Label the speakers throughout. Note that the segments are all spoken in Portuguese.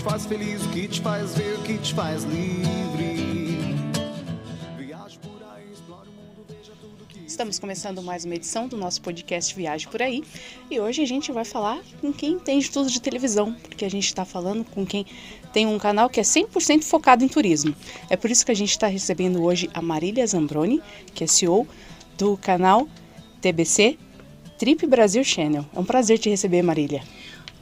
Speaker 1: faz feliz, o que te faz ver, o que te faz livre. Viaje por aí, explore o mundo, veja tudo que...
Speaker 2: Estamos começando mais uma edição do nosso podcast Viagem por Aí. E hoje a gente vai falar com quem entende tudo de televisão, porque a gente está falando com quem tem um canal que é 100% focado em turismo. É por isso que a gente está recebendo hoje a Marília Zambroni, que é CEO do canal TBC Trip Brasil Channel. É um prazer te receber, Marília.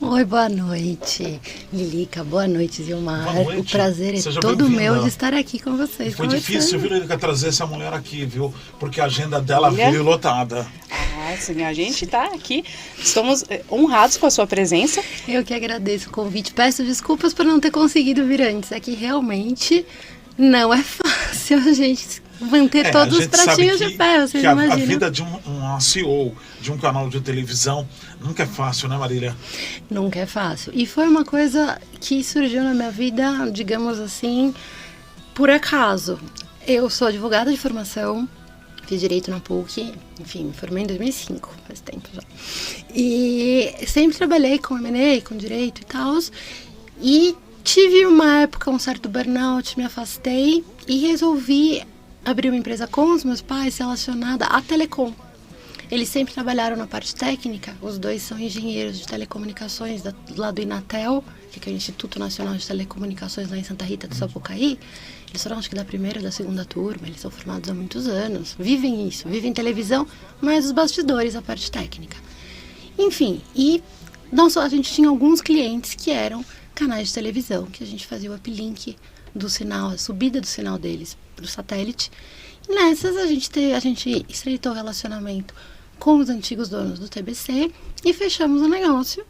Speaker 3: Oi, boa noite, Lilica, boa noite, Zilmar.
Speaker 4: Boa noite.
Speaker 3: O prazer é
Speaker 4: Seja
Speaker 3: todo
Speaker 4: bem-vinda.
Speaker 3: meu de estar aqui com vocês.
Speaker 4: Foi difícil, viu, Lilica, trazer essa mulher aqui, viu? Porque a agenda dela veio lotada.
Speaker 2: Ah, sim, a gente está aqui. Estamos honrados com a sua presença.
Speaker 3: Eu que agradeço o convite. Peço desculpas por não ter conseguido vir antes. É que realmente não é fácil a gente manter todos os pratinhos de pé, vocês
Speaker 4: que
Speaker 3: imaginam.
Speaker 4: A vida de um CEO, de um canal de televisão, nunca é fácil, né, Marília?
Speaker 3: Nunca é fácil. E foi uma coisa que surgiu na minha vida, digamos assim, por acaso. Eu sou advogada de formação, fiz direito na PUC, enfim, me formei em 2005, faz tempo já. E sempre trabalhei com M&A, com direito e tal. E tive uma época, um certo burnout, me afastei e resolvi abrir uma empresa com os meus pais relacionada à telecom. Eles sempre trabalharam na parte técnica, os dois são engenheiros de telecomunicações lá do Inatel, que é o Instituto Nacional de Telecomunicações lá em Santa Rita do Sapucaí. Eles foram, acho que da primeira ou da segunda turma, eles são formados há muitos anos, vivem isso, vivem televisão, mas os bastidores, a parte técnica. Enfim, e não só, a gente tinha alguns clientes que eram canais de televisão, que a gente fazia o uplink do sinal, a subida do sinal deles para o satélite. E nessas a gente estreitou o relacionamento com os antigos donos do TBC e fechamos o negócio.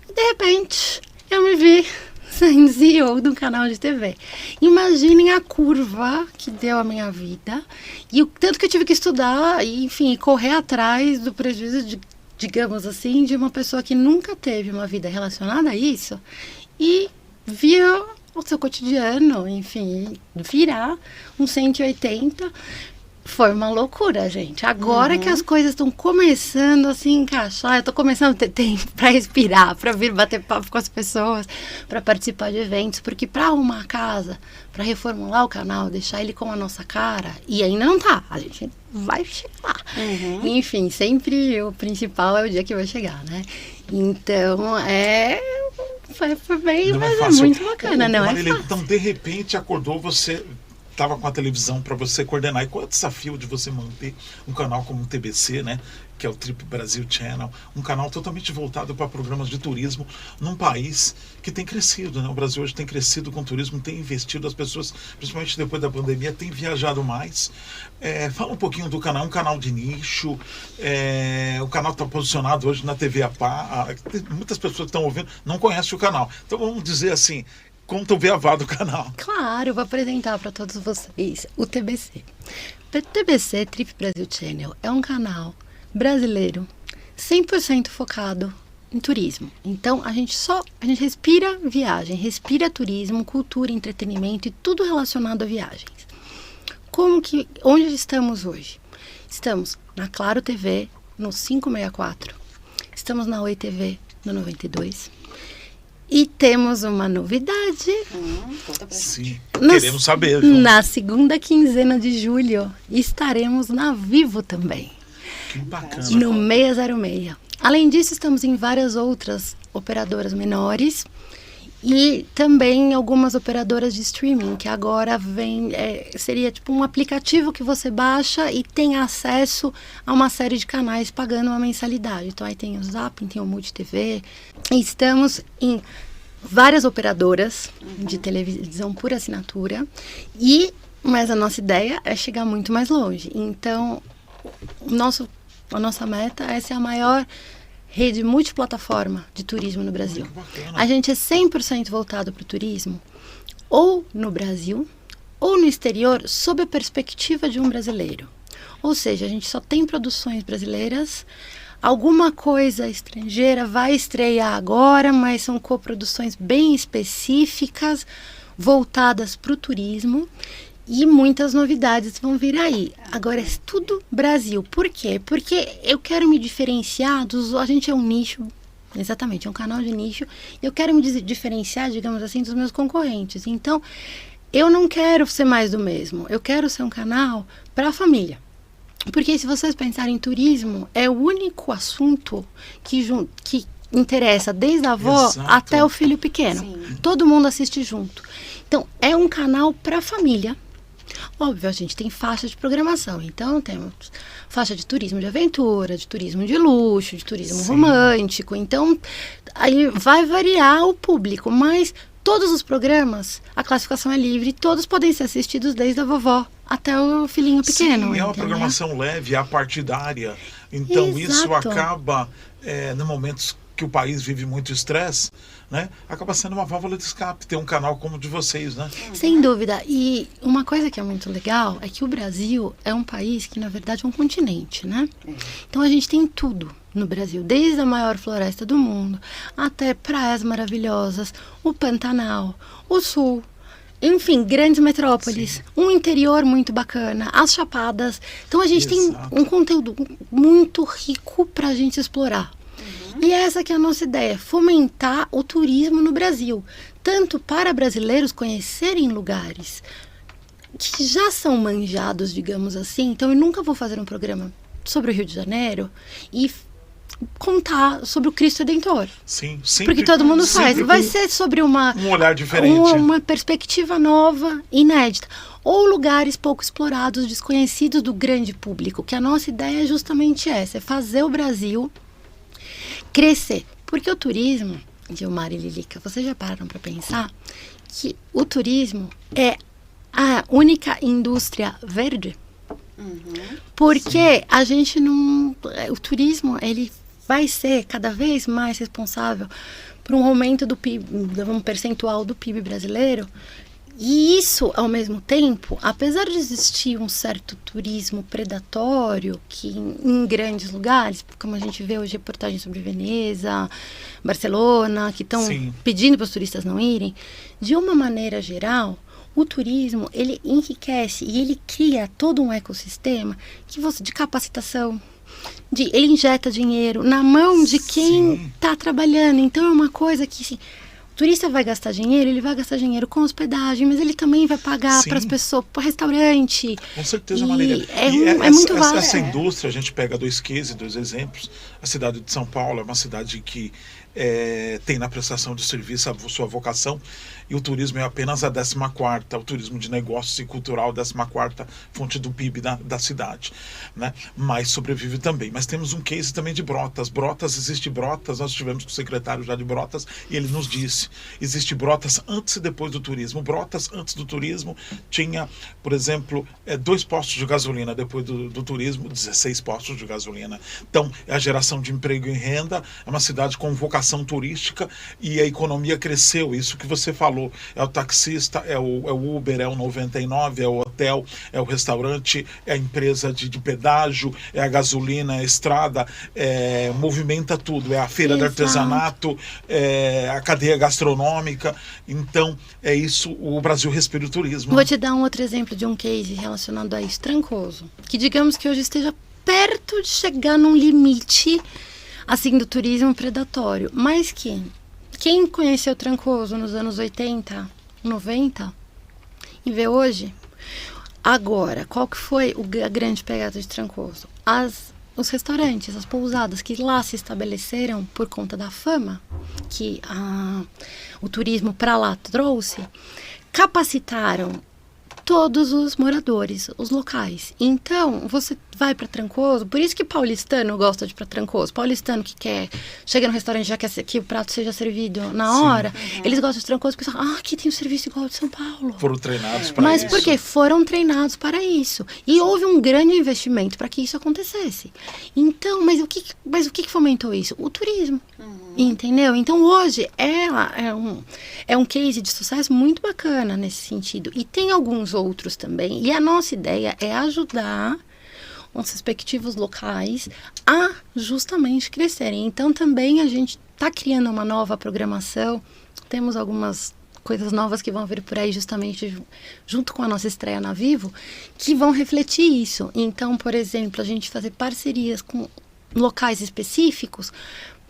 Speaker 3: E de repente eu me vi sendo CEO de um canal de TV. Imaginem a curva que deu a minha vida e o tanto que eu tive que estudar e, enfim, correr atrás do prejuízo de, digamos assim, de uma pessoa que nunca teve uma vida relacionada a isso e via o seu cotidiano, enfim, virar um 180. Foi uma loucura, gente. Agora que as coisas estão começando a se encaixar, eu tô começando a ter tempo para respirar, para vir bater papo com as pessoas, para participar de eventos, porque para arrumar a casa, para reformular o canal, deixar ele com a nossa cara, e ainda não tá, a gente vai chegar lá. Enfim, sempre o principal é o dia que vai chegar, né? Então, foi bem,
Speaker 4: Não
Speaker 3: mas
Speaker 4: é fácil.
Speaker 3: muito bacana, não
Speaker 4: Marília,
Speaker 3: é fácil.
Speaker 4: então, de repente, acordou, você estava com a televisão para você coordenar. E qual é o desafio de você manter um canal como o TBC, né? Que é o Trip Brasil Channel, um canal totalmente voltado para programas de turismo num país que tem crescido, né? O Brasil hoje tem crescido com turismo, tem investido, as pessoas, principalmente depois da pandemia, têm viajado mais. Fala um pouquinho do canal, um canal de nicho, o canal está posicionado hoje na TV APA, muitas pessoas que estão ouvindo não conhecem o canal. Então vamos dizer assim, conta o beabá do canal.
Speaker 3: Claro, eu vou apresentar para todos vocês o TBC. O TBC, Trip Brasil Channel, é um canal brasileiro 100% focado em turismo. Então, a gente respira viagem, respira turismo, cultura, entretenimento e tudo relacionado a viagens. Onde estamos hoje? Estamos na Claro TV, no 564. Estamos na Oi TV, no 92. E temos uma novidade.
Speaker 2: Conta pra
Speaker 4: Sim, queremos saber. Viu?
Speaker 3: Na segunda quinzena de julho, estaremos na Vivo também.
Speaker 4: Que bacana.
Speaker 3: No 606. Além disso, estamos em várias outras operadoras menores e também algumas operadoras de streaming, que agora seria tipo um aplicativo que você baixa e tem acesso a uma série de canais pagando uma mensalidade. Então aí tem o Zap, tem o MultiTV. E estamos em várias operadoras de televisão por assinatura, mas a nossa ideia é chegar muito mais longe. Então, a nossa meta é ser a maior rede multiplataforma de turismo no Brasil. A gente é 100% voltado para o turismo, ou no Brasil, ou no exterior, sob a perspectiva de um brasileiro. Ou seja, a gente só tem produções brasileiras, alguma coisa estrangeira vai estrear agora, mas são coproduções bem específicas, voltadas para o turismo. E muitas novidades vão vir aí. Agora é tudo Brasil. Por quê? Porque eu quero me diferenciar a gente é um nicho Exatamente, é um canal de nicho. E eu quero me diferenciar, digamos assim, dos meus concorrentes. Então, eu não quero ser mais do mesmo. Eu quero ser um canal para a família. Porque se vocês pensarem em turismo, é o único assunto que interessa desde a avó
Speaker 4: Exato.
Speaker 3: até o filho pequeno.
Speaker 2: Sim.
Speaker 3: Todo mundo assiste junto. Então, é um canal para a família. Óbvio, a gente tem faixa de programação. Então, temos faixa de turismo de aventura, de turismo de luxo, de turismo romântico. Então, aí vai variar o público. Mas todos os programas, a classificação é livre. Todos podem ser assistidos desde a vovó até o filhinho pequeno.
Speaker 4: Sim, é uma
Speaker 3: entendeu?
Speaker 4: programação leve, apartidária. Então, isso
Speaker 3: Exato.
Speaker 4: acaba, no momentos que o país vive muito estresse, né? Acaba sendo uma válvula de escape, ter um canal como o de vocês, né?
Speaker 3: Sem dúvida. E uma coisa que é muito legal é que o Brasil é um país que, na verdade, é um continente, né? Então, a gente tem tudo no Brasil, desde a maior floresta do mundo até praias maravilhosas, o Pantanal, o Sul, enfim, grandes metrópoles, um interior muito bacana, as Chapadas. Então, a gente
Speaker 4: Exato.
Speaker 3: tem um conteúdo muito rico para a gente explorar. E essa que é a nossa ideia, fomentar o turismo no Brasil, tanto para brasileiros conhecerem lugares que já são manjados, digamos assim. Então, eu nunca vou fazer um programa sobre o Rio de Janeiro e contar sobre o Cristo Redentor,
Speaker 4: Sim, sempre,
Speaker 3: porque todo mundo faz.
Speaker 4: sempre
Speaker 3: Vai
Speaker 4: com
Speaker 3: ser sobre uma
Speaker 4: um olhar diferente.
Speaker 3: uma perspectiva nova, inédita, ou lugares pouco explorados, desconhecidos do grande público, que a nossa ideia é justamente essa, é fazer o Brasil crescer. Porque o turismo, Gilmar e Lilica, vocês já pararam para pensar que o turismo é a única indústria verde? Porque a gente não... O turismo, ele vai ser cada vez mais responsável por um aumento do PIB, um percentual do PIB brasileiro. E isso, ao mesmo tempo, apesar de existir um certo turismo predatório, que em grandes lugares, como a gente vê hoje reportagens sobre Veneza, Barcelona, que estão
Speaker 4: Sim.
Speaker 3: pedindo para os turistas não irem, de uma maneira geral, o turismo, ele enriquece e ele cria todo um ecossistema de capacitação, ele injeta dinheiro na mão de quem
Speaker 4: Sim.
Speaker 3: está trabalhando. Então, é uma coisa que... Assim, o turista vai gastar dinheiro, ele vai gastar dinheiro com hospedagem, mas ele também vai pagar
Speaker 4: Sim.
Speaker 3: para as pessoas, para restaurante.
Speaker 4: Com certeza,
Speaker 3: E
Speaker 4: Marília.
Speaker 3: é muito válido.
Speaker 4: Essa indústria, a gente pega dois cases, dois exemplos. A cidade de São Paulo é uma cidade que tem na prestação de serviço a sua vocação, e o turismo é apenas a 14ª, o turismo de negócios e cultural, 14ª fonte do PIB da cidade, né? Mas sobrevive também. Mas temos um case também de Brotas. Existe Brotas, nós tivemos com o secretário já de Brotas, e ele nos disse, existe Brotas antes e depois do turismo. Brotas, antes do turismo, tinha, por exemplo, 2 postos de gasolina, depois do turismo, 16 postos de gasolina. Então, é a geração de emprego e renda, é uma cidade com vocação turística, e a economia cresceu, isso que você falou. É o taxista, é o Uber, é o 99, é o hotel, é o restaurante, é a empresa de pedágio, é a gasolina, é a estrada, movimenta tudo, é a feira de artesanato, é a cadeia gastronômica. Então, é isso, o Brasil respira o turismo.
Speaker 3: Vou te dar um outro exemplo de um case relacionado a isso, Trancoso, que digamos que hoje esteja perto de chegar num limite assim do turismo predatório, mas que quem conheceu Trancoso nos anos 80, 90 e vê hoje, agora, qual que foi a grande pegada de Trancoso? Os restaurantes, as pousadas que lá se estabeleceram por conta da fama que o turismo para lá trouxe, capacitaram todos os moradores, os locais. Então, você vai para Trancoso, por isso que paulistano gosta de ir para Trancoso. Paulistano que chega no restaurante já quer que o prato seja servido na hora, eles gostam de Trancoso porque falam, aqui tem um serviço igual ao de São Paulo.
Speaker 4: Foram treinados para
Speaker 3: Mas
Speaker 4: isso.
Speaker 3: por quê? Foram treinados para isso. E houve um grande investimento para que isso acontecesse. Então, mas o que fomentou isso? O turismo. Entendeu? Então, hoje, é um case de sucesso muito bacana nesse sentido. E tem alguns outros também. E a nossa ideia é ajudar os respectivos locais a justamente crescerem. Então, também a gente está criando uma nova programação. Temos algumas coisas novas que vão vir por aí justamente junto com a nossa estreia na Vivo, que vão refletir isso. Então, por exemplo, a gente fazer parcerias com locais específicos,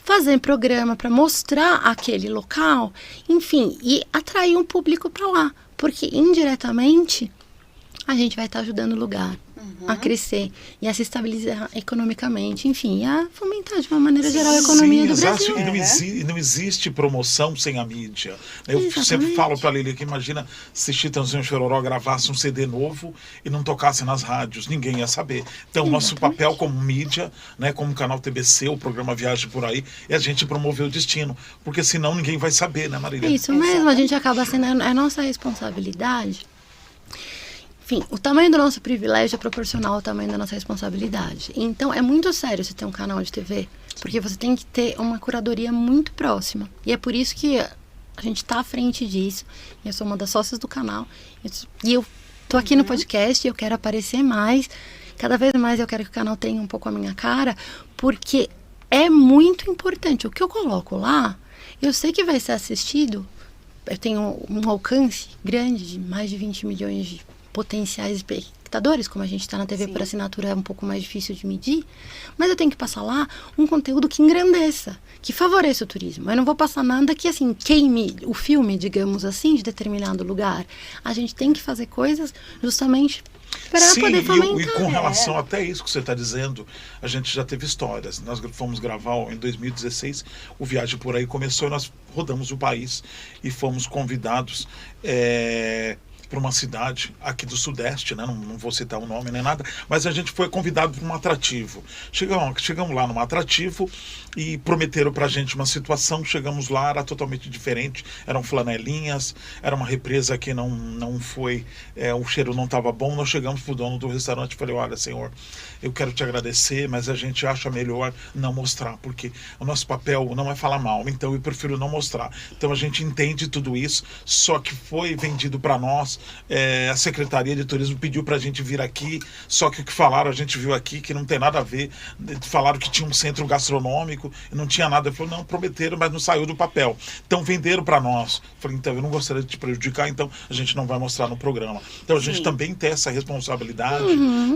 Speaker 3: fazer programa para mostrar aquele local, enfim, e atrair um público para lá, porque indiretamente a gente vai estar ajudando o lugar a crescer e a se estabilizar economicamente, enfim, e a fomentar de uma maneira geral a economia do Brasil.
Speaker 4: E não existe promoção sem a mídia. Eu sempre falo para a Lili que imagina se Chitãozinho e Chororó gravasse um CD novo e não tocasse nas rádios, ninguém ia saber. Então, nosso papel como mídia, né, como canal TBC, o programa Viagem por Aí, é a gente promover o destino, porque senão ninguém vai saber, né, Marília?
Speaker 3: Isso mesmo, a gente acaba sendo a nossa responsabilidade. Enfim, o tamanho do nosso privilégio é proporcional ao tamanho da nossa responsabilidade. Então, é muito sério você ter um canal de TV, porque você tem que ter uma curadoria muito próxima. E é por isso que a gente está à frente disso. Eu sou uma das sócias do canal. E eu tô aqui no podcast e eu quero aparecer mais. Cada vez mais eu quero que o canal tenha um pouco a minha cara, porque é muito importante. O que eu coloco lá, eu sei que vai ser assistido. Eu tenho um alcance grande de mais de 20 milhões de potenciais espectadores, como a gente está na TV por assinatura, é um pouco mais difícil de medir, mas eu tenho que passar lá um conteúdo que engrandeça, que favoreça o turismo. Eu não vou passar nada que, assim, queime o filme, digamos assim, de determinado lugar. A gente tem que fazer coisas justamente para poder fomentar.
Speaker 4: E com relação até isso que você está dizendo, a gente já teve histórias. Nós fomos gravar em 2016, o Viagem por Aí começou e nós rodamos o país e fomos convidados para uma cidade aqui do Sudeste, né? Não vou citar o nome nem nada, mas a gente foi convidado para um atrativo. Chegamos lá num atrativo e prometeram para a gente uma situação. Chegamos lá, era totalmente diferente, eram flanelinhas, era uma represa que não foi, o cheiro não estava bom. Nós chegamos para o dono do restaurante e falei: olha, senhor, eu quero te agradecer, mas a gente acha melhor não mostrar, porque o nosso papel não é falar mal, então eu prefiro não mostrar. Então a gente entende tudo isso, só que foi vendido para nós. A Secretaria de Turismo pediu para a gente vir aqui, só que o que falaram, a gente viu aqui, que não tem nada a ver. Falaram que tinha um centro gastronômico e não tinha nada. Eu falei: não, prometeram, mas não saiu do papel. Então venderam para nós. Eu falei: então eu não gostaria de te prejudicar, então a gente não vai mostrar no programa. Então a gente também tem essa responsabilidade,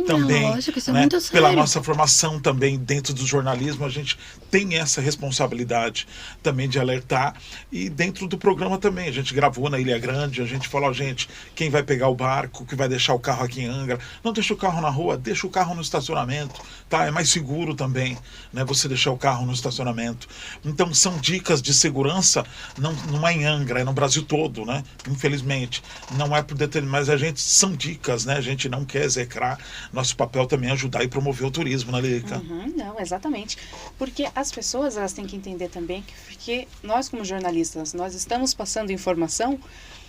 Speaker 4: também,
Speaker 3: lógico, isso é
Speaker 4: né,
Speaker 3: muito sério.
Speaker 4: pela nossa formação também dentro do jornalismo, a gente tem essa responsabilidade também de alertar. E dentro do programa também, a gente gravou na Ilha Grande, a gente falou: gente, quem vai pegar o barco, que vai deixar o carro aqui em Angra, não deixa o carro na rua, deixa o carro no estacionamento, tá? É mais seguro também, né, você deixar o carro no estacionamento. Então são dicas de segurança, não é em Angra, é no Brasil todo, né? Infelizmente, não é por determinar, mas são dicas, né? A gente não quer execrar, nosso papel também é ajudar e promover o turismo, né, Lilica?
Speaker 2: Não, exatamente. Porque as pessoas, elas têm que entender também que nós, como jornalistas, nós estamos passando informação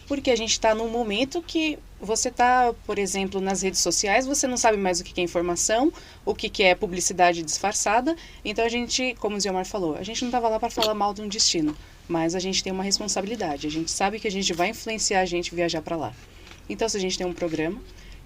Speaker 2: porque a gente está num momento que você está, por exemplo, nas redes sociais, você não sabe mais o que é informação, o que é publicidade disfarçada. Então a gente, como o Ziomar falou, a gente não estava lá para falar mal de um destino, mas a gente tem uma responsabilidade. A gente sabe que a gente vai influenciar a gente viajar para lá. Então, se a gente tem um programa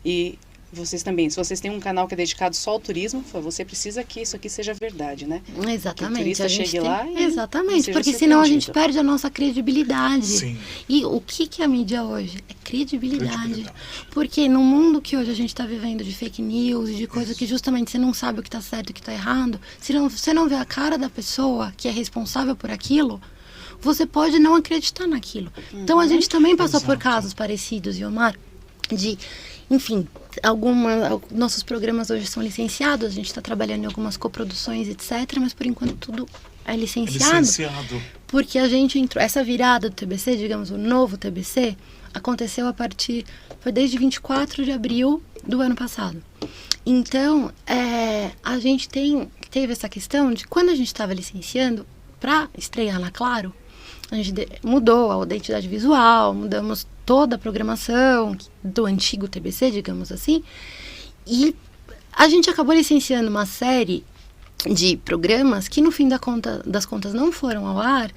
Speaker 2: e vocês também, se vocês têm um canal que é dedicado só ao turismo, você precisa que isso aqui seja verdade, né?
Speaker 3: Exatamente.
Speaker 2: Que o turista chegue lá e
Speaker 3: exatamente, porque senão a gente perde a nossa credibilidade.
Speaker 4: Sim.
Speaker 3: E o que é a mídia hoje? É credibilidade. Porque no mundo que hoje a gente está vivendo de fake news, de coisa que justamente você não sabe o que está certo e o que está errado, se você não vê a cara da pessoa que é responsável por aquilo, você pode não acreditar naquilo. Então a gente também passou por casos parecidos, Ziomar, de, enfim, nossos programas hoje são licenciados, a gente está trabalhando em algumas coproduções, etc., mas por enquanto tudo é licenciado. Porque a gente entrou, essa virada do TBC, digamos, o novo TBC, aconteceu foi desde 24 de abril do ano passado. Então, a gente teve essa questão de quando a gente estava licenciando, para estrear na Claro, a gente mudou a identidade visual, mudamos toda a programação do antigo TBC, digamos assim, e a gente acabou licenciando uma série de programas que no fim das contas não foram ao ar,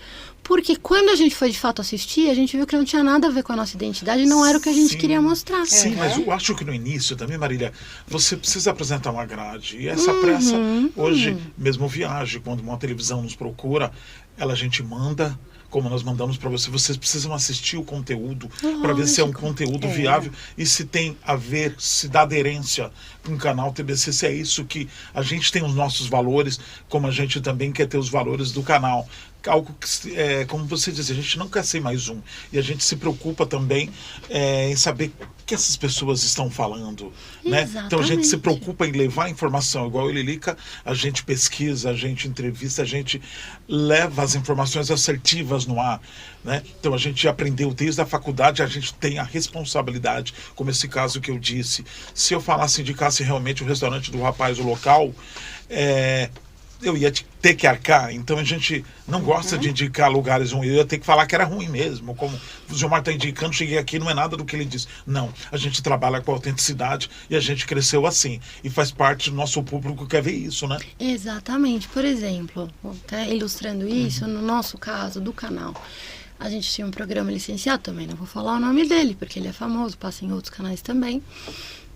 Speaker 3: porque quando a gente foi de fato assistir, a gente viu que não tinha nada a ver com a nossa identidade, não era o que a gente queria mostrar.
Speaker 4: Sim, mas eu acho que no início também, Marília, você precisa apresentar uma grade, e essa pressa, hoje, mesmo Viagem, quando uma televisão nos procura, a gente manda como nós mandamos para você. Vocês precisam assistir o conteúdo para ver se é um conteúdo viável e se tem a ver, se dá aderência com o canal TBC, se é isso que a gente tem os nossos valores, como a gente também quer ter os valores do canal. Algo que, como você disse, a gente não quer ser mais um. E a gente se preocupa também em saber o que essas pessoas estão falando. Né? Então a gente se preocupa em levar informação. Igual a Lilica, a gente pesquisa, a gente entrevista, a gente leva as informações assertivas no ar. Né? Então a gente aprendeu desde a faculdade, a gente tem a responsabilidade, como esse caso que eu disse. Se eu falasse, indicasse realmente o restaurante do rapaz, o local, eu ia ter que arcar. Então a gente não gosta de indicar lugares ruins. Eu ia ter que falar que era ruim mesmo. Como o Gilmar está indicando, cheguei aqui, não é nada do que ele disse. Não, a gente trabalha com autenticidade e a gente cresceu assim. E faz parte do nosso público que quer ver isso, né?
Speaker 3: Exatamente. Por exemplo, até ilustrando isso, no nosso caso, do canal, a gente tinha um programa licenciado também. Não vou falar o nome dele, porque ele é famoso, passa em outros canais também.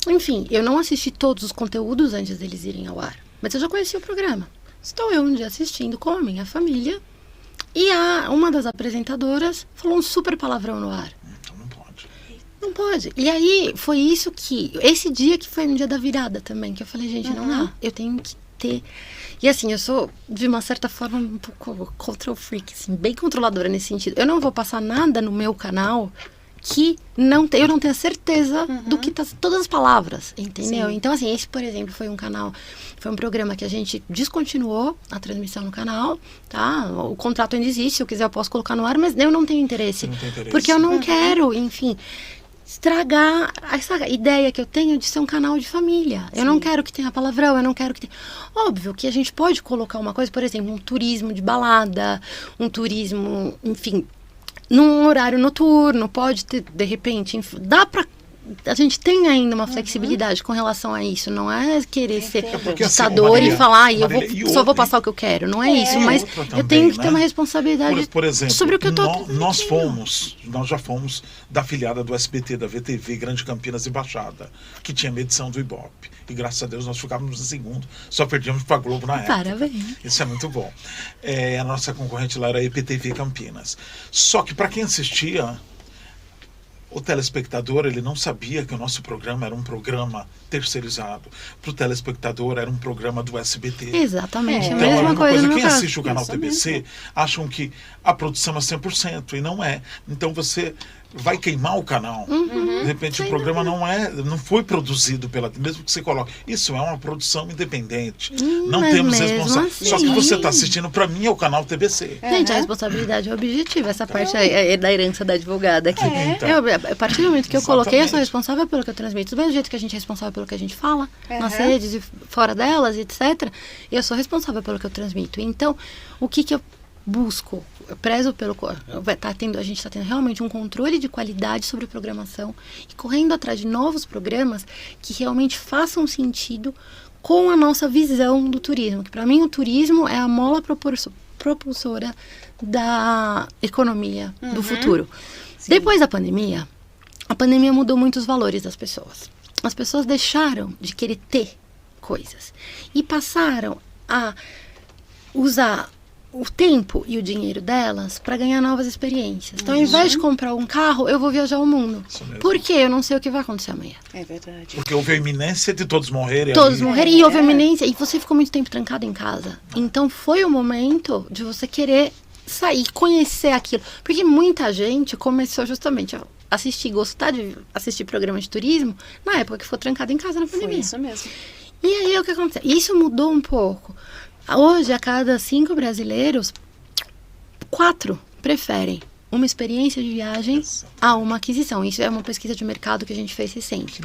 Speaker 3: Enfim, eu não assisti todos os conteúdos antes deles irem ao ar. Mas eu já conhecia o programa. Estou eu um dia assistindo com a minha família e uma das apresentadoras falou um super palavrão no ar.
Speaker 4: Então não pode.
Speaker 3: Não pode. E aí foi isso que... Esse dia que foi no dia da virada também, que eu falei, gente, não dá. Eu tenho que ter... E assim, eu sou, de uma certa forma, um pouco control freak, assim, bem controladora nesse sentido. Eu não vou passar nada no meu canal que eu não tenho a certeza do que tá, todas as palavras, entendeu? Sim. Então, assim, esse, por exemplo, foi um programa que a gente descontinuou a transmissão no canal, tá? O contrato ainda existe, se eu quiser eu posso colocar no ar, mas eu não tenho interesse.
Speaker 4: Não tem interesse.
Speaker 3: Porque eu não quero, enfim, estragar essa ideia que eu tenho de ser um canal de família. Eu não quero que tenha palavrão, eu não quero que tenha... Óbvio que a gente pode colocar uma coisa, por exemplo, um turismo de balada, um turismo, enfim... Num horário noturno, pode ter, de repente, dá pra... A gente tem ainda uma flexibilidade com relação a isso. Não é querer ser ditador e falar, só vou passar o que eu quero. Não é isso, mas também, eu tenho que ter uma responsabilidade
Speaker 4: por exemplo, sobre
Speaker 3: o que eu tô
Speaker 4: nós já fomos da afiliada do SBT, da VTV, Grande Campinas Embaixada, que tinha medição do Ibope. E graças a Deus nós ficávamos em segundo, só perdíamos para a Globo na época.
Speaker 3: Parabéns.
Speaker 4: Isso é muito bom. A nossa concorrente lá era a EPTV Campinas. Só que para quem assistia, o telespectador, ele não sabia que o nosso programa era um programa terceirizado. Para o telespectador, era um programa do SBT.
Speaker 3: Exatamente,
Speaker 4: Então,
Speaker 3: a mesma coisa no
Speaker 4: quem
Speaker 3: caso.
Speaker 4: assiste o canal TBC acham que a produção é 100%, e não é. Então você vai queimar o canal. De repente o programa não foi produzido mesmo que você coloque. Isso é uma produção independente. Não temos responsabilidade.
Speaker 3: Assim,
Speaker 4: só que você está assistindo, para mim, é o canal TBC.
Speaker 3: Gente, a responsabilidade é objetiva. Essa parte é da herança da advogada aqui. A partir do momento que eu coloquei, eu sou responsável pelo que eu transmito. Do mesmo jeito que a gente é responsável pelo que a gente fala, nas redes e fora delas, etc. Eu sou responsável pelo que eu transmito. Então, o que eu busco? Eu prezo pelo... a gente está tendo realmente um controle de qualidade sobre a programação e correndo atrás de novos programas que realmente façam sentido com a nossa visão do turismo. Que para mim o turismo é a mola propulsora da economia do futuro. Sim. Depois da pandemia, a pandemia mudou muito os valores das pessoas. As pessoas deixaram de querer ter coisas e passaram a usar o tempo e o dinheiro delas para ganhar novas experiências. Então, ao invés de comprar um carro, eu vou viajar o mundo. Por quê? Eu não sei o que vai acontecer amanhã.
Speaker 2: É verdade.
Speaker 4: Porque houve a iminência de todos morrerem.
Speaker 3: Todos morrerem. E houve a iminência. E você ficou muito tempo trancado em casa. Então, foi o momento de você querer sair, conhecer aquilo. Porque muita gente começou justamente a gostar de assistir programas de turismo na época que foi trancado em casa na pandemia.
Speaker 2: Foi isso mesmo.
Speaker 3: E aí, o que aconteceu? Isso mudou um pouco. Hoje, a cada 5 brasileiros, 4 preferem uma experiência de viagem a uma aquisição. Isso é uma pesquisa de mercado que a gente fez recente.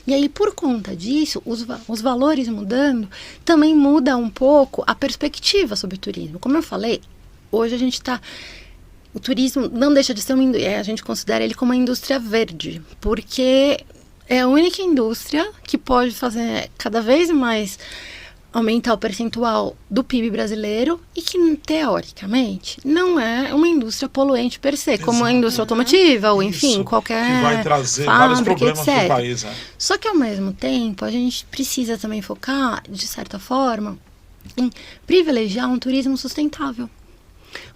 Speaker 3: E aí, por conta disso, os valores mudando, também muda um pouco a perspectiva sobre o turismo. Como eu falei, hoje a gente está... O turismo não deixa de ser a gente considera ele como uma indústria verde, porque é a única indústria que pode fazer cada vez mais... aumentar o percentual do PIB brasileiro e que, teoricamente, não é uma indústria poluente per se, como a indústria automotiva ou, enfim, qualquer
Speaker 4: que vai trazer
Speaker 3: fábrica,
Speaker 4: vários problemas
Speaker 3: etc.
Speaker 4: para o país.
Speaker 3: Só que, ao mesmo tempo, a gente precisa também focar, de certa forma, em privilegiar um turismo sustentável.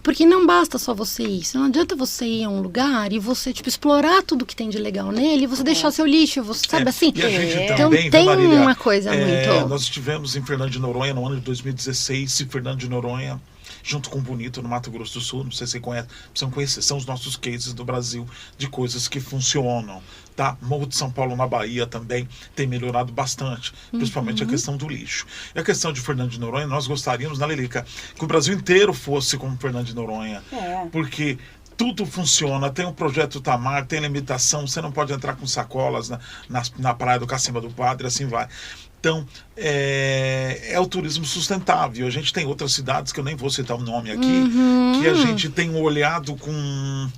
Speaker 3: Porque não basta só você ir. Não adianta você ir a um lugar e você, tipo, explorar tudo que tem de legal nele e você deixar seu lixo, você sabe assim?
Speaker 4: E a gente
Speaker 3: Então
Speaker 4: também,
Speaker 3: tem
Speaker 4: Marília,
Speaker 3: uma coisa muito...
Speaker 4: Nós estivemos em Fernando de Noronha no ano de 2016, e Fernando de Noronha, junto com Bonito, no Mato Grosso do Sul, não sei se você conhece, precisam conhecer, são os nossos cases do Brasil de coisas que funcionam, tá? Morro de São Paulo, na Bahia, também tem melhorado bastante, principalmente a questão do lixo. E a questão de Fernando de Noronha, nós gostaríamos, na Lilica, que o Brasil inteiro fosse como Fernando de Noronha, porque tudo funciona, tem o projeto Tamar, tem limitação, você não pode entrar com sacolas na praia do Cacimba do Padre, assim vai. Então, é o turismo sustentável. A gente tem outras cidades, que eu nem vou citar o nome aqui, que a gente tem olhado com...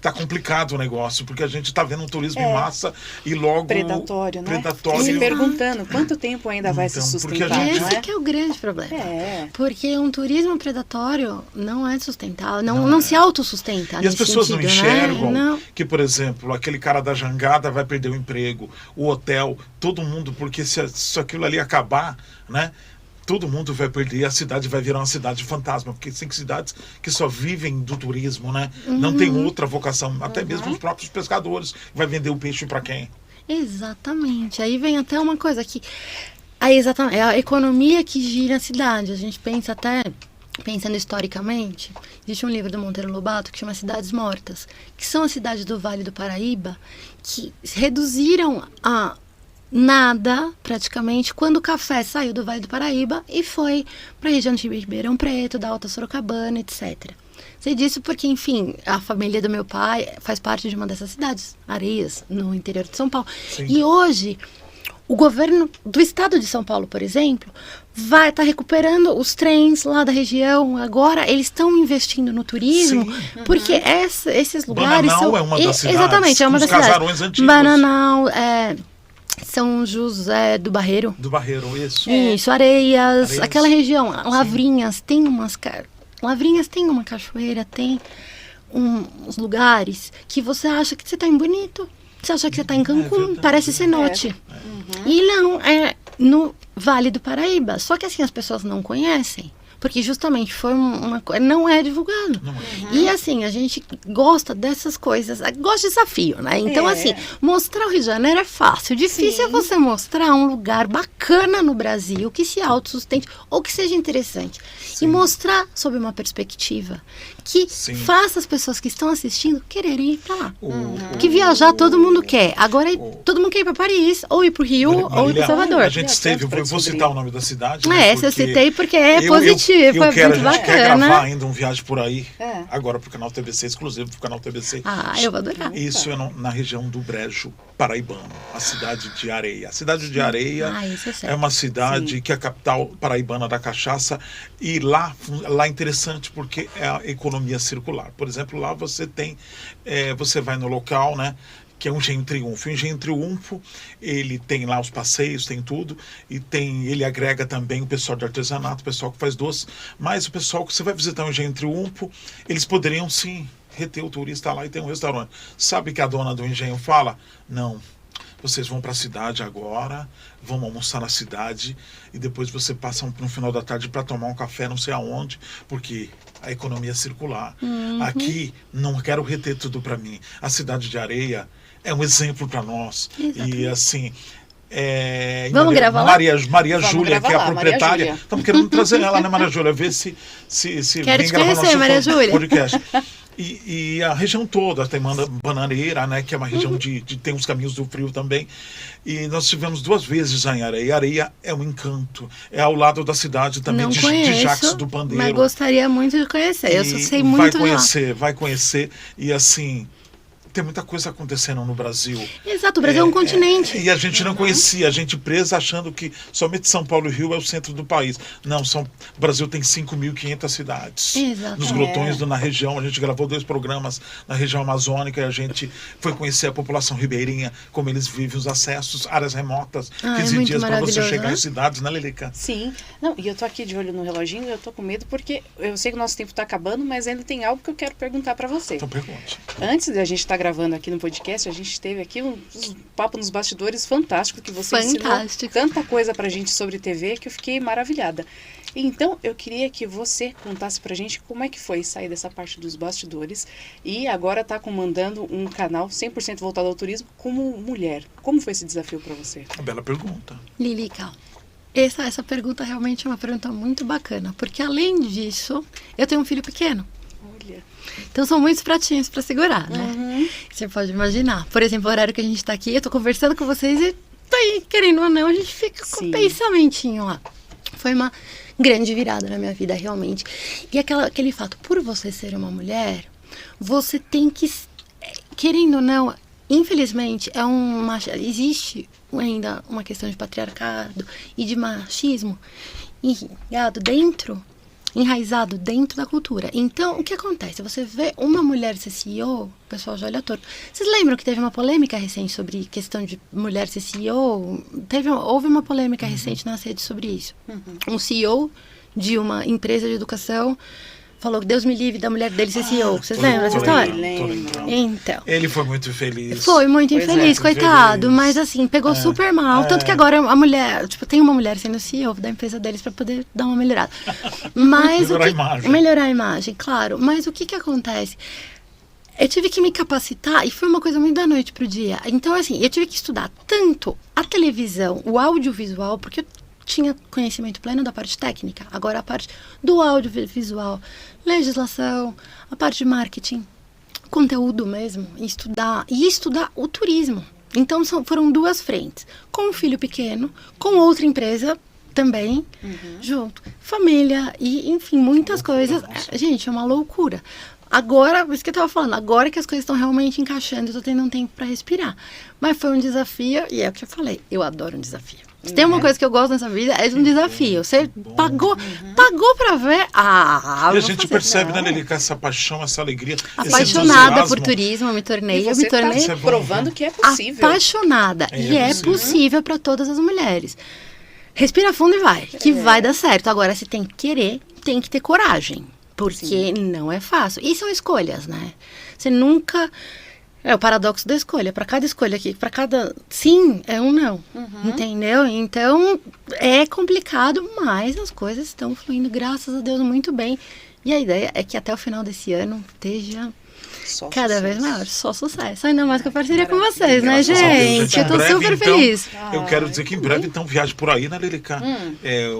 Speaker 4: Tá complicado o negócio, porque a gente está vendo um turismo em massa e logo...
Speaker 2: Predatório, né?
Speaker 4: Predatório.
Speaker 2: E se perguntando quanto tempo ainda vai se sustentar, não
Speaker 3: Esse
Speaker 2: é?
Speaker 3: que é o grande problema.
Speaker 2: É.
Speaker 3: Porque um turismo predatório não é sustentável, não se autossustenta.
Speaker 4: E as pessoas
Speaker 3: sentido,
Speaker 4: não enxergam
Speaker 3: né?
Speaker 4: que, por exemplo, aquele cara da jangada vai perder o emprego, o hotel, todo mundo, porque se aquilo ali acabar, né? Todo mundo vai perder, a cidade vai virar uma cidade fantasma, porque tem cidades que só vivem do turismo, né? Não tem outra vocação, até mesmo os próprios pescadores. Vai vender o peixe para quem?
Speaker 3: Exatamente. Aí vem até uma coisa que... exatamente, é a economia que gira a cidade. A gente pensa até... Pensando historicamente, existe um livro do Monteiro Lobato que chama Cidades Mortas, que são as cidades do Vale do Paraíba que reduziram a nada, praticamente, quando o café saiu do Vale do Paraíba e foi para a região de Ribeirão Preto, da Alta Sorocabana, etc. Sei disso porque, enfim, a família do meu pai faz parte de uma dessas cidades, Areias, no interior de São Paulo.
Speaker 4: Sim.
Speaker 3: E hoje, o governo do estado de São Paulo, por exemplo, vai estar recuperando os trens lá da região. Agora, eles estão investindo no turismo, porque esses lugares
Speaker 4: Bananal
Speaker 3: são...
Speaker 4: é uma das cidades,
Speaker 3: exatamente, é uma
Speaker 4: com
Speaker 3: das
Speaker 4: os casarões
Speaker 3: cidades.
Speaker 4: antigos.
Speaker 3: Bananal, São José do Barreiro.
Speaker 4: Do Barreiro, isso.
Speaker 3: Isso, Areias,
Speaker 4: Areias.
Speaker 3: aquela região. Lavrinhas tem Lavrinhas tem uma cachoeira, tem uns lugares que você acha que você está em Bonito. Você acha que você está em Cancún,
Speaker 4: verdade.
Speaker 3: parece cenote. E não, é no Vale do Paraíba. Só que assim, as pessoas não conhecem. Porque justamente foi uma coisa, não é divulgado. E assim, a gente gosta dessas coisas, gosta de desafio, né? Então assim, mostrar o Rio de Janeiro é fácil. Difícil é você mostrar um lugar bacana no Brasil, que se autossustente ou que seja interessante. E mostrar sob uma perspectiva que faça as pessoas que estão assistindo quererem ir pra lá. Porque viajar todo mundo quer. Agora todo mundo quer ir pra Paris, ou ir pro Rio, ou ir pra Salvador.
Speaker 4: A gente esteve, eu vou citar o nome da cidade.
Speaker 3: Essa eu citei porque é positivo.
Speaker 4: A
Speaker 3: muito
Speaker 4: gente
Speaker 3: bacana.
Speaker 4: quer gravar ainda um Viagem por Aí, agora pro canal TBC, exclusivo pro canal TBC.
Speaker 3: Eu vou adorar.
Speaker 4: Isso é na região do Brejo Paraibano, a cidade de Areia. A cidade de Areia é uma cidade que é a capital paraibana da cachaça, e lá é interessante porque é a economia circular. Por exemplo, lá você tem, você vai no local, né? Que é o Engenho Triunfo. O Engenho Triunfo, ele tem lá os passeios, tem tudo, e ele agrega também o pessoal de artesanato, o pessoal que faz doce, mas o pessoal que você vai visitar o Engenho Triunfo, eles poderiam sim reter o turista lá e ter um restaurante. Sabe que a dona do engenho fala? Não. Vocês vão para a cidade agora, vão almoçar na cidade e depois você passa no final da tarde para tomar um café não sei aonde, porque a economia é circular. Aqui não quero reter tudo para mim. A cidade de Areia é um exemplo para nós. E assim...
Speaker 3: Vamos gravar lá?
Speaker 4: Maria Júlia, que é a proprietária. Estamos querendo trazer ela, né, Maria Júlia? Ver se
Speaker 3: quero
Speaker 4: vem
Speaker 3: te
Speaker 4: gravar
Speaker 3: conhecer, Maria Júlia.
Speaker 4: podcast. E a região toda, tem Bananeira, né, que é uma região de tem os caminhos do frio também. E nós tivemos 2 vezes em Areia. Areia é um encanto. É ao lado da cidade também,
Speaker 3: Não
Speaker 4: de
Speaker 3: conheço,
Speaker 4: Jacques do Pandeiro.
Speaker 3: Mas gostaria muito de conhecer. Eu só sei muito
Speaker 4: vai conhecer. E assim, tem muita coisa acontecendo no Brasil.
Speaker 3: Exato, o Brasil é um continente.
Speaker 4: E a gente não conhecia, a gente presa achando que somente São Paulo e Rio é o centro do país. Não, o Brasil tem 5.500 cidades.
Speaker 3: Exato.
Speaker 4: Nos Grotões, na região, a gente gravou 2 programas na região amazônica e a gente foi conhecer a população ribeirinha, como eles vivem, os acessos, áreas remotas, 15 dias para você chegar em cidades, né, Lilica?
Speaker 2: Sim. Não, e eu tô aqui de olho no reloginho, eu tô com medo porque eu sei que o nosso tempo tá acabando, mas ainda tem algo que eu quero perguntar para você.
Speaker 4: Então pergunte.
Speaker 2: Antes de a gente estar gravando gravando aqui no podcast, a gente teve aqui um papo nos bastidores fantástico, que você ensinou tanta coisa pra gente sobre TV que eu fiquei maravilhada. Então, eu queria que você contasse pra gente como é que foi sair dessa parte dos bastidores e agora tá comandando um canal 100% voltado ao turismo como mulher. Como foi esse desafio pra você?
Speaker 4: Uma bela pergunta.
Speaker 3: Lilica, essa pergunta realmente é uma pergunta muito bacana, porque além disso, eu tenho um filho pequeno.
Speaker 2: Olha.
Speaker 3: Então são muitos pratinhos para segurar, né? Você pode imaginar. Por exemplo, o horário que a gente tá aqui, eu tô conversando com vocês e aí, querendo ou não, a gente fica com o pensamentinho lá. Foi uma grande virada na minha vida, realmente. E aquele fato, por você ser uma mulher, você tem que, querendo ou não, infelizmente, existe ainda uma questão de patriarcado e de machismo enraizado dentro da cultura. Então, o que acontece? Você vê uma mulher ser CEO, o pessoal já olha torto. Vocês lembram que teve uma polêmica recente sobre questão de mulher ser CEO? Houve uma polêmica recente nas redes sobre isso. Um CEO de uma empresa de educação falou que Deus me livre da mulher dele ser CEO. Vocês lembram dessa história?
Speaker 2: Lembro.
Speaker 3: Então.
Speaker 4: Ele foi muito infeliz.
Speaker 3: Foi muito infeliz, coitado. Mas assim, pegou super mal. Tanto que agora a mulher, tem uma mulher sendo CEO da empresa deles pra poder dar uma melhorada. Mas melhorar a imagem, claro. Mas o que acontece? Eu tive que me capacitar e foi uma coisa muito da noite pro dia. Então, assim, eu tive que estudar tanto a televisão, o audiovisual, porque eu tinha conhecimento pleno da parte técnica. Agora a parte do audiovisual, legislação, a parte de marketing, conteúdo mesmo, estudar o turismo. Então foram duas frentes, com um filho pequeno, com outra empresa também, junto, família e enfim, muitas coisas. Gente, é uma loucura. Agora, isso que eu tava falando, agora que as coisas estão realmente encaixando, eu tô tendo um tempo para respirar. Mas foi um desafio, e é o que eu falei, eu adoro um desafio. Se tem uma coisa que eu gosto nessa vida, é de um desafio. Você pagou pra ver.
Speaker 4: E a gente percebe, né, Lilica, essa paixão, essa alegria.
Speaker 3: Apaixonada por turismo, eu me tornei.
Speaker 2: Tá provando que é possível.
Speaker 3: Apaixonada. E é possível para todas as mulheres. Respira fundo e vai, que vai dar certo. Agora, se tem que querer, tem que ter coragem. Porque não é fácil. E são escolhas, né? Você nunca... É o paradoxo da escolha. Para cada escolha aqui, para cada sim, é um não. Entendeu? Então, é complicado, mas as coisas estão fluindo, graças a Deus, muito bem. E a ideia é que até o final desse ano esteja cada vez maior. Só sucesso. Ainda mais com a parceria com vocês, né, gente? Eu tô super feliz.
Speaker 4: Eu quero dizer que em breve, então, viaje por aí, né, Lilica?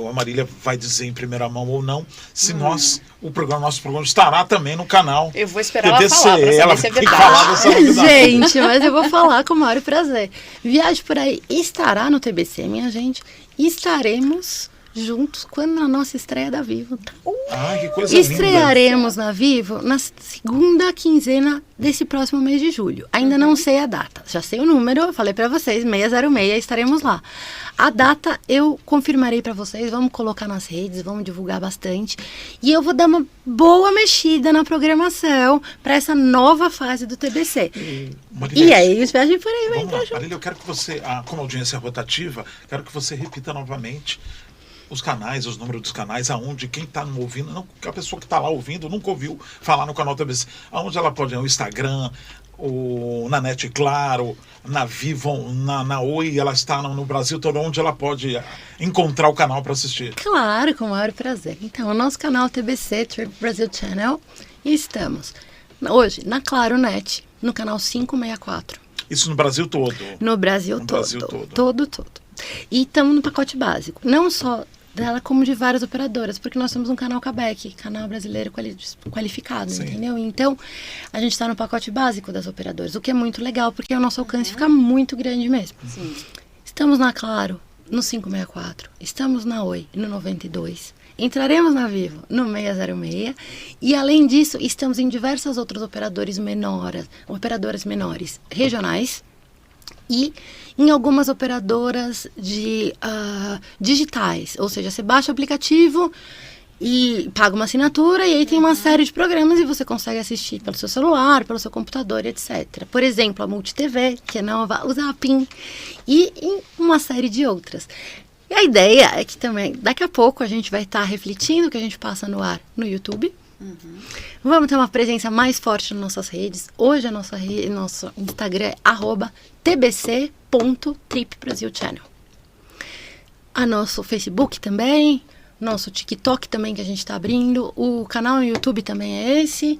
Speaker 4: A Marília vai dizer em primeira mão ou não se nosso programa estará também no canal.
Speaker 2: Eu vou esperar ela falar pra saber se é
Speaker 3: verdade. Gente, mas eu vou falar com o maior prazer. Viagem por aí estará no TBC, minha gente. Estaremos juntos quando na nossa estreia da Vivo. Tá?
Speaker 4: Que coisa linda.
Speaker 3: Estrearemos na Vivo na segunda quinzena desse próximo mês de julho. Ainda não sei a data. Já sei o número, eu falei pra vocês, 606, estaremos lá. A data eu confirmarei pra vocês, vamos colocar nas redes, vamos divulgar bastante. E eu vou dar uma boa mexida na programação pra essa nova fase do TBC.
Speaker 4: Marília,
Speaker 3: e aí, os viagens por aí vai entrar junto.
Speaker 4: Marília, eu quero que você, como audiência rotativa, quero que você repita novamente os canais, os números dos canais, aonde quem está ouvindo, não, a pessoa que está lá ouvindo nunca ouviu falar no canal TBC, aonde ela pode ir, no Instagram, na Net Claro, na Vivo, na Oi, ela está no Brasil todo, onde ela pode encontrar o canal para assistir.
Speaker 3: Claro, com o maior prazer. Então, o nosso canal TBC, Trip Brasil Channel, e estamos hoje na Claro Net, no canal 564.
Speaker 4: Isso no Brasil todo?
Speaker 3: No Brasil todo. Todo. E estamos no pacote básico. Não só dela, como de várias operadoras, porque nós temos um canal CABEC, canal brasileiro qualificado, entendeu? Então, a gente está no pacote básico das operadoras, o que é muito legal, porque o nosso alcance fica muito grande mesmo.
Speaker 2: Sim.
Speaker 3: Estamos na Claro, no 564, estamos na Oi, no 92, entraremos na Vivo, no 606, e além disso, estamos em diversas outras operadoras menores, regionais, e em algumas operadoras digitais, ou seja, você baixa o aplicativo e paga uma assinatura e aí tem uma série de programas e você consegue assistir pelo seu celular, pelo seu computador, etc. Por exemplo, a MultiTV, que é nova, o Zapping e em uma série de outras. E a ideia é que também, daqui a pouco, a gente vai estar refletindo o que a gente passa no ar no YouTube, Vamos ter uma presença mais forte nas nossas redes. Hoje nosso Instagram é @tbc.tripbrasilchannel. A nosso Facebook também, nosso TikTok também que a gente está abrindo, o canal no YouTube também é esse.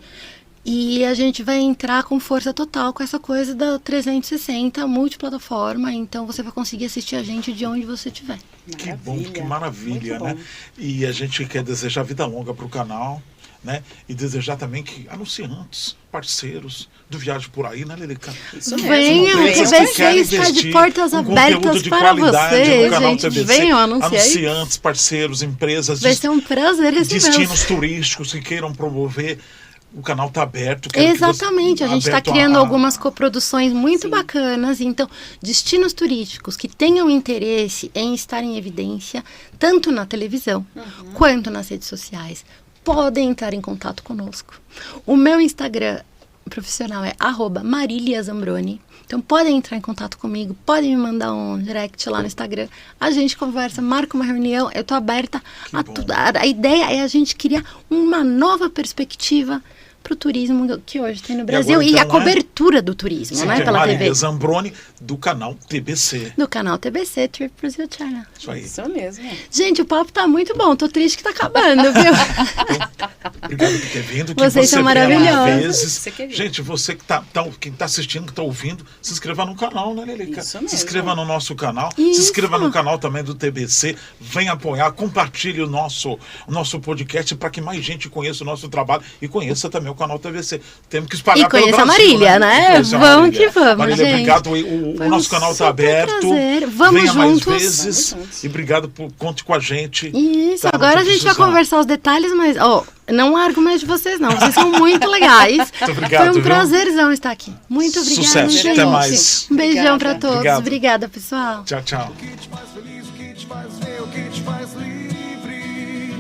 Speaker 3: E a gente vai entrar com força total com essa coisa da 360, multiplataforma, então você vai conseguir assistir a gente de onde você estiver.
Speaker 4: Que bom, que maravilha, né? E a gente quer desejar vida longa para o canal, né? E desejar também que anunciantes, parceiros do Viagem por Aí, né, Lilica?
Speaker 2: Isso mesmo.
Speaker 3: Venham, o
Speaker 4: Empresas que
Speaker 3: TBC
Speaker 4: querem
Speaker 3: está de
Speaker 4: investir
Speaker 3: portas
Speaker 4: com
Speaker 3: abertas
Speaker 4: conteúdo de
Speaker 3: para
Speaker 4: qualidade
Speaker 3: vocês,
Speaker 4: no canal
Speaker 3: gente.
Speaker 4: TBC.
Speaker 3: Venham anunciar aí.
Speaker 4: Anunciantes, parceiros, empresas,
Speaker 3: Vai ser um prazer recebê-los.
Speaker 4: destinos turísticos que queiram promover. O canal está aberto.
Speaker 3: Exatamente, a gente está criando algumas coproduções muito
Speaker 2: Sim.
Speaker 3: bacanas. Então, destinos turísticos que tenham interesse em estar em evidência, tanto na televisão quanto nas redes sociais, podem entrar em contato conosco. O meu Instagram profissional é @mariliazambroni. Então, podem entrar em contato comigo, podem me mandar um direct lá no Instagram. A gente conversa, marca uma reunião, eu estou aberta a tudo. A ideia é a gente criar uma nova perspectiva para o turismo que hoje tem no Brasil
Speaker 4: agora,
Speaker 3: e
Speaker 4: então,
Speaker 3: a cobertura do turismo,
Speaker 4: Você
Speaker 3: né,
Speaker 4: tem
Speaker 3: pela
Speaker 4: Marília
Speaker 3: TV.
Speaker 4: Zambroni, do canal TBC.
Speaker 3: Do canal TBC, Trip Brasil Channel.
Speaker 4: Isso aí.
Speaker 2: Isso mesmo.
Speaker 3: Gente, o papo tá muito bom, tô triste que tá acabando, viu?
Speaker 4: Obrigado por ter vindo. Que
Speaker 3: Vocês
Speaker 4: você
Speaker 3: são
Speaker 4: venha mais
Speaker 3: maravilhosos.
Speaker 4: vezes.
Speaker 2: Você quer vir.
Speaker 4: Gente, você que tá assistindo, que tá ouvindo, se inscreva no canal, né, Lelica?
Speaker 2: Isso mesmo.
Speaker 4: Se inscreva no nosso canal.
Speaker 3: Isso.
Speaker 4: Se inscreva no canal também do TBC. Venha apoiar, compartilhe o nosso podcast para que mais gente conheça o nosso trabalho e conheça também o canal TBC. Temos que espalhar
Speaker 3: E
Speaker 4: pelo
Speaker 3: conheça a
Speaker 4: Brasil,
Speaker 3: Marília, né?
Speaker 4: E conheça a
Speaker 3: Vamos
Speaker 4: Marília.
Speaker 3: que vamos,
Speaker 4: Marília,
Speaker 3: gente.
Speaker 4: obrigado. O
Speaker 3: Foi
Speaker 4: nosso
Speaker 3: um
Speaker 4: canal está
Speaker 3: super
Speaker 4: aberto.
Speaker 3: prazer. Vamos
Speaker 4: Venha
Speaker 3: juntos.
Speaker 4: mais vezes.
Speaker 2: Vamos juntos.
Speaker 4: E obrigado por conte com a gente.
Speaker 3: Isso,
Speaker 4: Tá,
Speaker 3: agora a
Speaker 4: muito
Speaker 3: gente vai
Speaker 4: precisar.
Speaker 3: conversar os detalhes, mas, ó, não largo mais de vocês, não. Vocês são muito legais.
Speaker 4: Muito obrigado,
Speaker 3: Foi um
Speaker 4: viu?
Speaker 3: prazerzão estar aqui. Muito obrigada,
Speaker 4: Sucesso,
Speaker 3: gente.
Speaker 4: até mais.
Speaker 3: Um beijão
Speaker 2: Obrigada.
Speaker 3: pra todos.
Speaker 4: Obrigado.
Speaker 3: Obrigada, pessoal.
Speaker 4: Tchau, tchau.
Speaker 1: O que te faz feliz, o que te faz ver, o que te faz livre.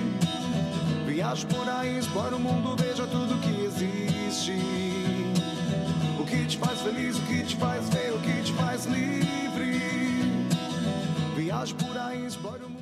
Speaker 1: Viaje por aí, explore o mundo, veja tudo que existe. O que te faz feliz, o que te faz ver, o que te faz livre. Viaje por aí, explore o mundo.